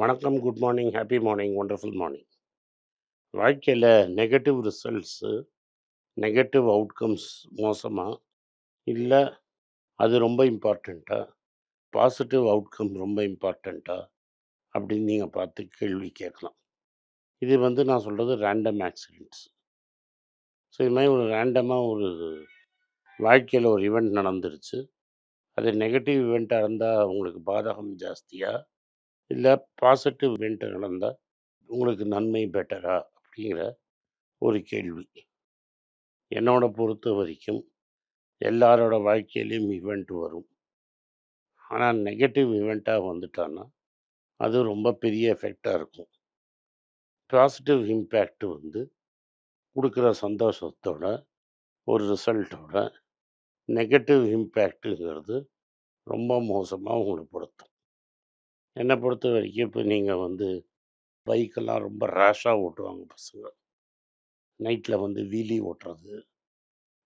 வணக்கம், good morning, happy morning, wonderful morning. வாழ்க்கையில negative results, negative outcomes மோசமா? இல்ல அது ரொம்ப இம்பார்ட்டண்ட்டா? பாசிட்டிவ் அவுட்கம் ரொம்ப இம்பார்ட்டண்ட்டா? அப்படின்னு நீங்க பார்த்து கேள்வி கேட்கலாம். இது நான் சொல்றது ரேண்டம் ஆக்சிடென்ட்ஸ். ஸோ இது மாரி ஒரு ரேண்டமா ஒரு வாழ்க்கையில ஒரு ஈவெண்ட் நடந்துருச்சு. அது நெகட்டிவ் ஈவெண்ட்டா இருந்தா உங்களுக்கு பாதகம் ஜாஸ்தியா? இல்ல பாசிட்டிவ் ஈவெண்ட் நடந்தா உங்களுக்கு நன்மை பெட்டரா? அப்படிங்கிற ஒரு கேள்வி. என்னோட பொறுத்த வரைக்கும் எல்லாரோட வாழ்க்கையிலயும் ஈவெண்ட் வரும். ஆனா நெகட்டிவ் ஈவெண்ட்டா வந்துட்டான்னா, அது ரொம்ப பெரிய எஃபெக்ட்டா இருக்கும். பாசிட்டிவ் இம்பேக்ட் குடுக்குற சந்தோஷத்தோட, ஒரு ரிசல்ட்டோட, நெகட்டிவ் இம்பேக்ட்டுங்கிறது ரொம்ப மோசமா உங்கள படுத்தும். என்ன பொறுத்தவரைக்கும் இப்ப நீங்க பைக்கெல்லாம் ரொம்ப ரேஷா ஓட்டுவாங்க பசங்க. நைட்ல வீலி ஓட்டுறது.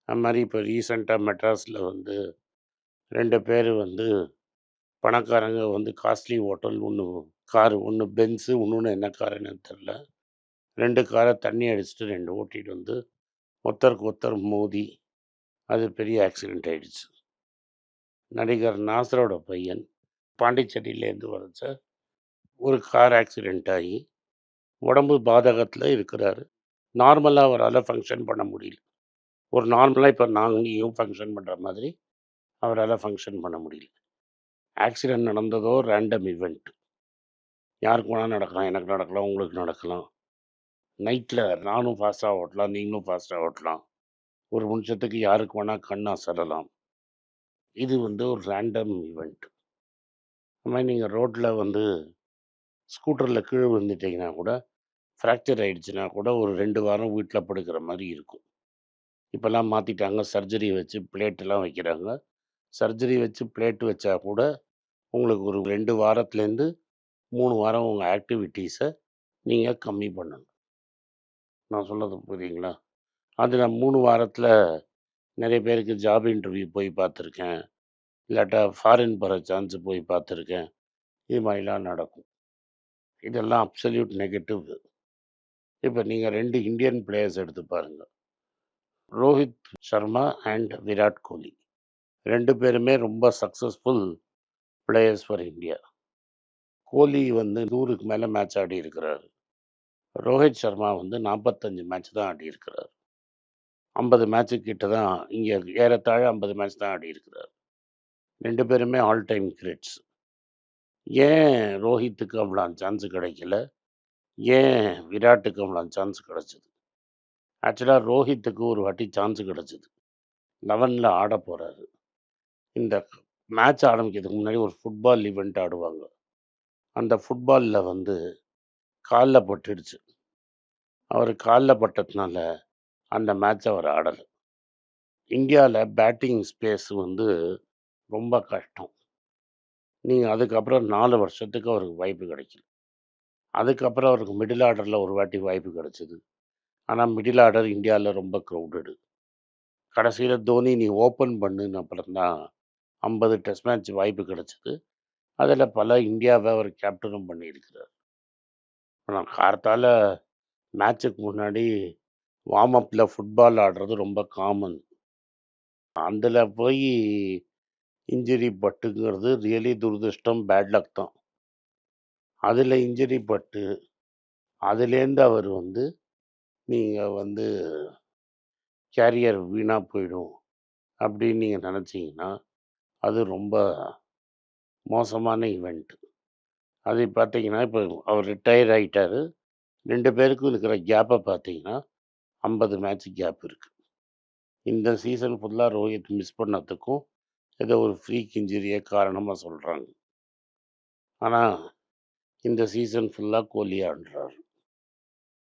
அது மாரி இப்ப ரீசென்ட்டா மெட்ராஸ்ல 2 பேரு பணக்காரங்க காஸ்ட்லி ஹோட்டல் ஒண்ணு காரு ஒண்ணு பென்ஸு, இன்னொன்னு என்ன காருன்னு எனக்கு தெரியல. 2 கார தண்ணி அடிச்சுட்டு 2 ஓட்டிட்டு ஒருத்தருக்கு ஒருத்தர் மோதி, அது பெரிய ஆக்சிடென்ட் ஆயிடுச்சு. நடிகர் நாசரோட பையன் பாண்டிச்சேரியிலேருந்து வரச்ச ஒரு கார் ஆக்சிடென்ட் ஆகி, உடம்பு பாதகத்துல இருக்கிறாரு. நார்மலா அவரால ஃபங்ஷன் பண்ண முடியல. ஒரு நார்மலா இப்ப நான் நீயும் ஃபங்ஷன் பண்ற மாதிரி அவரால ஃபங்ஷன் பண்ண முடியல. ஆக்சிடென்ட் நடந்ததோ ரேண்டம் ஈவென்ட். யாருக்கு வேணா நடக்கலாம். எனக்கு நடக்கலாம், உங்களுக்கு நடக்கலாம். நைட்ல நானும் ஃபாஸ்ட்டா ஓட்டலாம், நீங்களும் ஃபாஸ்ட்டா ஓட்டலாம். ஒரு நிமிஷத்துக்கு யாருக்கு வேணா கண் அசரலாம். இது ஒரு ரேண்டம் ஈவெண்ட். அது மாரி நீங்க ரோட்ல ஸ்கூட்டர்ல கீழ விழுந்துட்டீங்கன்னா கூட, ஃப்ராக்சர் ஆயிடுச்சுன்னா கூட ஒரு 2 வாரம் வீட்ல படுக்கிற மாரி இருக்கும். இப்பலாம் மாத்திட்டாங்க. சர்ஜரி வச்சு பிளேட்லாம் வைக்கிறாங்க. சர்ஜரி வச்சு பிளேட் வச்சா கூட, உங்களுக்கு ஒரு 2 வாரத்துலேருந்து 3 வாரம் உங்க ஆக்டிவிட்டீஸ நீங்க கம்மி பண்ணணும். நான் சொல்றது புரியுதுங்களா? அது நான் 3 வாரத்தில நெறைய பேருக்கு ஜாப் இன்டர்வியூ போய் பார்த்துருக்கேன். இல்லாட்டா ஃபாரின் போற சான்ஸ் போய் பார்த்துருக்கேன். இது மாரிலாம் நடக்கும். இதெல்லாம் அப்சல்யூட் நெகட்டிவ். இப்ப நீங்க 2 இந்தியன் பிளேயர்ஸ் எடுத்து பாருங்க. ரோஹித் சர்மா அண்ட் விராட் கோலி. 2 பேருமே ரொம்ப சக்சஸ்ஃபுல் பிளேயர்ஸ் ஃபார் இந்தியா. கோலி 100க்கு மேல மேட்ச் ஆடியிருக்கிறாரு. ரோஹித் சர்மா 45 மேட்ச் தான் ஆடியிருக்கிறார். 50 மேட்ச்சு கிட்ட தான் இங்க ஏறத்தாழ 50 மேட்ச் தான் ஆடியிருக்கிறார். 2 பேருமே ஆல் டைம் கிரேட்ஸ். ஏன் ரோஹித்துக்கு அவ்வளோ சான்ஸ் கிடைக்கல? ஏன் விராட்டுக்கு அவ்வளோ சான்ஸ் கிடைச்சது? ஆக்சுவலா ரோஹித்துக்கு ஒரு வாட்டி சான்ஸ் கிடைச்சது. 11ல ஆடப் போறாரு. இந்த மேட்ச் ஆரம்பிக்கிறதுக்கு முன்னாடி ஒரு ஃபுட்பால் ஈவென்ட் ஆடுவாங்க. அந்த ஃபுட்பால்ல கால்ல பட்டுடுச்சு. அவரு கால்ல பட்டதுனால அந்த மேட்ச் அவர் ஆடல. இந்தியால பேட்டிங் ஸ்பேஸ் ரொம்ப கஷ்டம். நீங்க அதுக்கப்புறம் 4 வருஷத்துக்கு அவருக்கு வாய்ப்பு கிடைக்கல. அதுக்கப்புறம் அவருக்கு மிடில் ஆர்டர்ல ஒரு வாட்டி வாய்ப்பு கிடைச்சது. ஆனா மிடில் ஆர்டர் இந்தியால ரொம்ப க்ரவுடடு. கடைசியில தோனி நீ ஓப்பன் பண்ணுன அப்புறம் தான் 50 டெஸ்ட் மேட்ச் வாய்ப்பு கிடைச்சது. அதில பல இந்தியாவ அவர் கேப்டனும் பண்ணியிருக்கிறார். ஆனா கார்த்தால மேட்சுக்கு முன்னாடி வார்ம் அப்ல ஃபுட்பால் ஆடுறது ரொம்ப காமன். அதுல போய் இன்ஜுரி பட்டுங்கிறது ரியலி துரதிர்ஷ்டம், பேட் லக் தான். அதில இன்ஜுரி பட்டு, அதுலேருந்து அவர் நீங்க கேரியர் வீணா போயிடும் அப்படின்னு நீங்க நினைச்சீங்கன்னா, அது ரொம்ப மோசமான ஈவென்ட். அது பார்த்தீங்கன்னா, இப்போ அவர் ரிட்டயர் ஆயிட்டாரு. 2 பேருக்கும் இருக்கிற கேப்ப பார்த்தீங்கன்னா, 50 மேட்ச் கேப் இருக்கு. இந்த சீசன் ஃபுல்லா ரோஹித் மிஸ் பண்ணதுக்கும், ஏதோ ஒரு ஃப்ரீக் இன்ஜூரிய காரணமா சொல்றாங்க. ஆனா, இந்த சீசன் ஃபுல்லா கோலி ஆடுறாரு.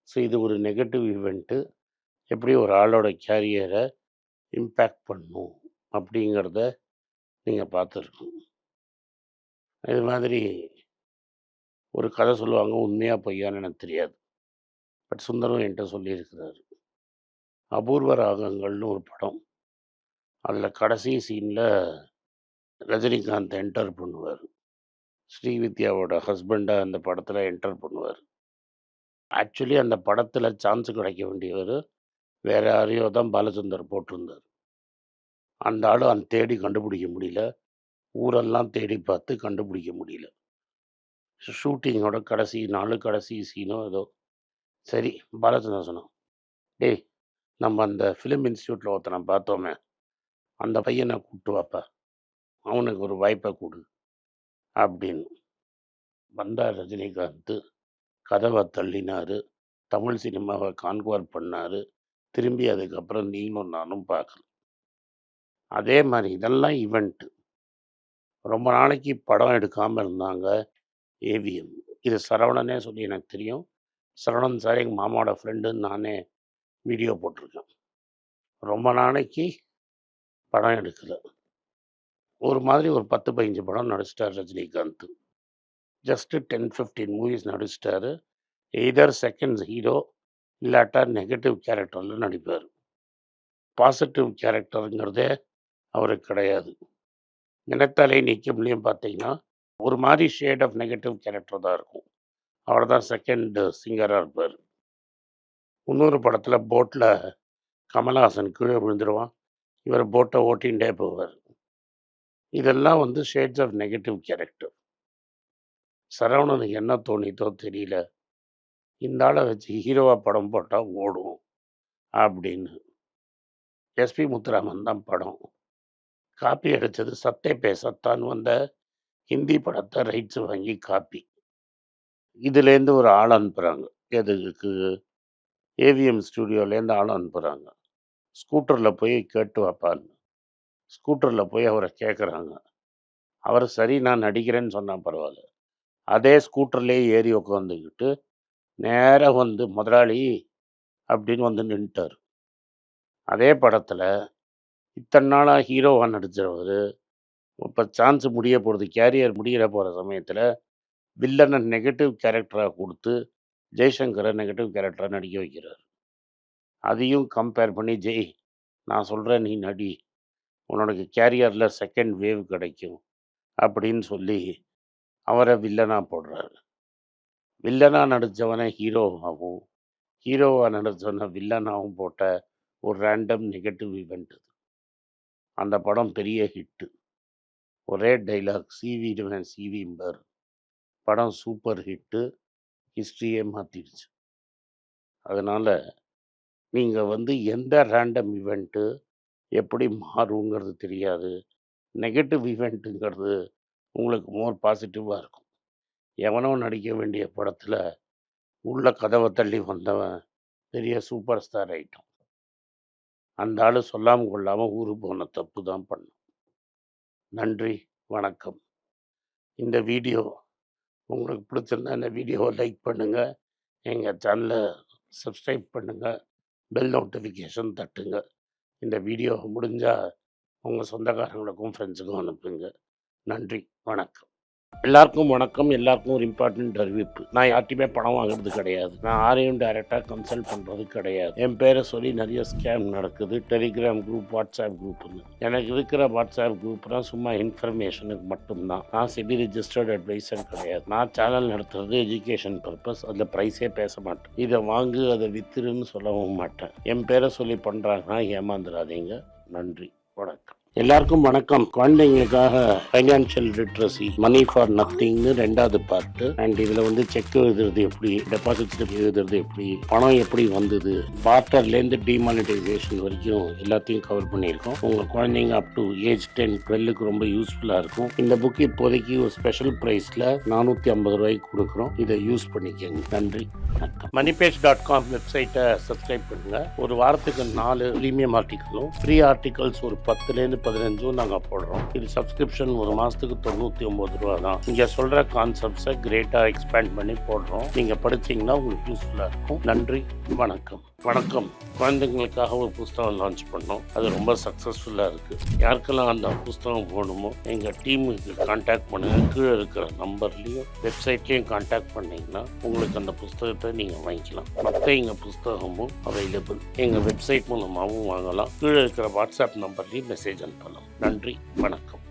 ஸோ இது ஒரு நெகட்டிவ் ஈவென்ட்டு. எப்படி ஒரு ஆளோட கேரியர இம்பேக்ட் பண்ணும் அப்படிங்கிறத நீங்க பார்த்துருக்கணும். இது மாதிரி ஒரு கதை சொல்லுவாங்க. உண்மையா பொய்யான்னு எனக்கு தெரியாது. பட் சுந்தரம் என்ட்ட சொல்லியிருக்கிறாரு. அபூர்வ ராகங்கள்னு ஒரு படம். அதில கடைசி சீன்ல ரஜினிகாந்த் என்டர் பண்ணுவாரு. ஸ்ரீவித்யாவோட ஹஸ்பண்டா அந்த படத்துல என்டர் பண்ணுவாரு. ஆக்சுவலி அந்த படத்துல சான்ஸ் கிடைக்க வேண்டியவரு, வேற யாரையோ தான் பாலச்சந்தர் போட்டிருந்தாரு. அந்த ஆளு தேடி கண்டுபிடிக்க முடியல. ஊரெல்லாம் தேடி பார்த்து கண்டுபிடிக்க முடியல. ஷூட்டிங்கோட கடைசி நாளு, கடைசி சீனோ ஏதோ. சரி பாலச்சந்தர் சொன்னான், "டேய் நம்ம அந்த ஃபிலிம் இன்ஸ்டிடியூட்ல ஒருத்தன பார்த்தோமே, அந்த பையன கூட்டு வாப்பா. அவனுக்கு ஒரு வாய்ப்ப குடு" அப்படின்னு. வந்தார் ரஜினிகாந்த். கதவ தள்ளினாரு. தமிழ் சினிமாவ கான்குவர் பண்ணாரு. திரும்பி அதுக்கப்புறம் நீங்களும் நானும் பார்க்கல. அதே மாரி இதெல்லாம் ஈவென்ட். ரொம்ப நாளைக்கு படம் எடுக்காம இருந்தாங்க ஏவிஎம். இது சரவணனே சொல்லி எனக்கு தெரியும். சரவணன் சார் எங்க மாமாவோட ஃப்ரெண்டுன்னு நானே வீடியோ போட்டிருக்கேன். ரொம்ப நாளைக்கு படம் எடுக்கல. ஒரு மாதிரி ஒரு 10, 15 படம் நடிச்சிட்டார் ரஜினிகாந்த். ஜஸ்ட் 10, 15 மூவிஸ் நடிச்சிட்டாரு. எய்தர் செகண்ட் ஹீரோ இல்லாட்டா நெகட்டிவ் கேரக்டர்ல நடிப்பார். பாசிட்டிவ் கேரக்டருங்கிறதே அவருக்கு கிடையாது. நினைத்தாலே நிற்கும்லையும் பார்த்தீங்கன்னா, ஒரு மாதிரி ஷேட் ஆஃப் நெகட்டிவ் கேரக்டர் தான் இருக்கும். அவர் தான் செகண்ட் சிங்கரா இருப்பார். இன்னொரு படத்துல போட்ல கமலஹாசன் கீழே விழுந்துருவான். இவர் போட்டை ஓட்டின்டே போவார். இதெல்லாம் ஷேட்ஸ் ஆஃப் நெகட்டிவ் கேரக்டர். சரவணனுக்கு என்ன தோணித்தோ தெரியல. இந்த ஆளை வச்சு ஹீரோவா படம் போட்டா ஓடும் அப்படின்னு. எஸ்பி முத்துராமன் தான் படம். காப்பி அடிச்சது சத்தே பே சத்தான்னு வந்த ஹிந்தி படத்தை ரைட்ஸ் வாங்கி காப்பி. இதுலேருந்து ஒரு ஆள் அனுப்புகிறாங்க. எதுக்கு? ஏவிஎம் ஸ்டுடியோலேருந்து ஆள் அனுப்புகிறாங்க. ஸ்கூட்டரில் போய் கேட்டு வாப்பான்னு. ஸ்கூட்டரில் போய் அவரை கேட்குறாங்க. அவர் சரி நான் நடிக்கிறேன்னு சொன்னால் பரவாயில்ல. அதே ஸ்கூட்டர்லேயே ஏறி உட்காந்துக்கிட்டு நேராக முதலாளி அப்படின்னு நின்றுட்டார். அதே படத்தில் இத்தனை நாளாக ஹீரோவாக நடித்தவர் இப்போ சான்ஸ் முடிய போகிறது, கேரியர் முடிகிற போகிற சமயத்தில் வில்லனை நெகட்டிவ் கேரக்டராக கொடுத்து ஜெய்சங்கரை நெகட்டிவ் கேரக்டராக நடிக்க வைக்கிறார். அதையும் கம்பேர் பண்ணி நான் சொல்கிறேன் நீ நடி, உன்னோட கேரியரில் செகண்ட் வேவ் கிடைக்கும் அப்படின்னு சொல்லி அவரை வில்லனாக போடுறாரு. வில்லனாக நடித்தவனை ஹீரோவாகவும் ஹீரோவாக நடித்தவனை வில்லனாகவும் போட்ட ஒரு ரேண்டம் நெகட்டிவ் ஈவெண்ட் அது. அந்த படம் பெரிய ஹிட்டு. ஒரே டைலாக் சிவிடுவேன் சிவிம்பார். படம் சூப்பர் ஹிட்டு. ஹிஸ்ட்ரியே மாற்றிடுச்சு. அதனால் நீங்கள் எந்த ரேண்டம் ஈவெண்ட்டு எப்படி மாறுங்கிறது தெரியாது. நெகட்டிவ் ஈவெண்ட்டுங்கிறது உங்களுக்கு மோர் பாசிட்டிவாக இருக்கும். எவனோ நடிக்க வேண்டிய படத்தில் உள்ள கதவை தள்ளி வந்தவன் பெரிய சூப்பர் ஸ்டார் ஆகிட்டான். அந்த ஆள் சொல்லாமல் கொள்ளாமல் ஊருக்கு போன தப்பு தான் பண்ணோம். நன்றி, வணக்கம். இந்த வீடியோ உங்களுக்கு பிடிச்சிருந்தா இந்த வீடியோவை லைக் பண்ணுங்கள், எங்கள் சேனலை சப்ஸ்கிரைப் பண்ணுங்கள், பெல் நோட்டிஃபிகேஷன் தட்டுங்க. இந்த வீடியோ முடிஞ்சால் உங்கள் சொந்தக்காரங்களுக்கும் ஃப்ரெண்ட்ஸுக்கும் அனுப்புங்க. நன்றி, வணக்கம். எல்லாருக்கும் வணக்கம். எல்லாருக்கும் ஒரு இம்பார்ட்டன்ட் அறிவிப்பு. நான் யார்ட்டையுமே பணம் வாங்குறது கிடையாது. நான் யாரையும் டைரெக்டாக கன்சல்ட் பண்ணுறது கிடையாது. என் பேரை சொல்லி நிறைய ஸ்கேம் நடக்குது. டெலிகிராம் குரூப், வாட்ஸ்அப் குரூப்னு. எனக்கு இருக்கிற வாட்ஸ்அப் குரூப்லாம் சும்மா இன்ஃபர்மேஷனுக்கு மட்டும்தான். நான் செபி ரிஜிஸ்டர்ட் அட்வைசர் கிடையாது. நான் சேனல் நடத்துறது எஜுகேஷன் பர்பஸ். அதில் ப்ரைஸே பேச மாட்டேன். இதை வாங்கு அதை வித்துருன்னு சொல்லவும் மாட்டேன். என் பேரை சொல்லி பண்ணுறாங்கன்னா ஏமாந்துடாதீங்க. நன்றி, வணக்கம். எல்லாருக்கும் வணக்கம். குழந்தைங்களுக்காக ஃபைனான்சியல் லிட்ரஸி, மணி ஃபார் நத்திங்னு 2வது பார்ட்டு. அண்ட் இதில் செக் எழுதுறது எப்படி, டெபாசிட் ஸ்லிப் எழுதுறது எப்படி, பணம் எப்படி வந்தது, பார்ட்டர்லேருந்து டிமானிட்டைசேஷன் வரைக்கும் எல்லாத்தையும் கவர் பண்ணியிருக்கோம். உங்கள் குழந்தைங்க அப் டு ஏஜ் 10, 12க்கு ரொம்ப யூஸ்ஃபுல்லாக இருக்கும். இந்த புக் இப்போதைக்கு ஒரு ஸ்பெஷல் ப்ரைஸில் 450 ரூபாய்க்கு கொடுக்குறோம். இதை யூஸ் பண்ணிக்கோங்க. நன்றி, வணக்கம். moneypage.com வெப்சைட்டை சப்ஸ்கிரைப் பண்ணுங்கள். ஒரு வாரத்துக்கு 4 ப்ரீமியம் ஆர்டிக்கலும் ஃப்ரீ ஆர்டிகல்ஸ் ஒரு 10லேருந்து 15 நாங்கள் போடுறோம். இது சப்ஸ்கிரிப்ஷன் ஒரு மாதத்துக்கு 99 ரூபா தான். இங்கே சொல்கிற கான்செப்ட்ஸை கிரேட்டாக எக்ஸ்பேண்ட் பண்ணி போடுறோம். நீங்கள் படிச்சிங்கன்னா உங்களுக்கு யூஸ்ஃபுல்லாக இருக்கும். நன்றி, வணக்கம். வணக்கம். குழந்தைங்களுக்காக ஒரு புஸ்தகம் லான்ச் பண்ணோம். அது ரொம்ப சக்ஸஸ்ஃபுல்லாக இருக்குது. யாருக்கெல்லாம் அந்த புஸ்தகம் போகணுமோ எங்கள் டீமுக்கு கான்டாக்ட் பண்ணுங்கள். கீழே இருக்கிற நம்பர்லேயும் வெப்சைட்லேயும் கான்டாக்ட் பண்ணிங்கன்னா உங்களுக்கு அந்த புஸ்தகத்தை நீங்கள் வாங்கிக்கலாம். மற்ற எங்கள் புஸ்தகமும் அவைலபிள். எங்கள் வெப்சைட் மூலமாகவும் வாங்கலாம். கீழே இருக்கிற வாட்ஸ்அப் நம்பர்லேயும் மெசேஜ் அனுப்பலாம். நன்றி, வணக்கம்.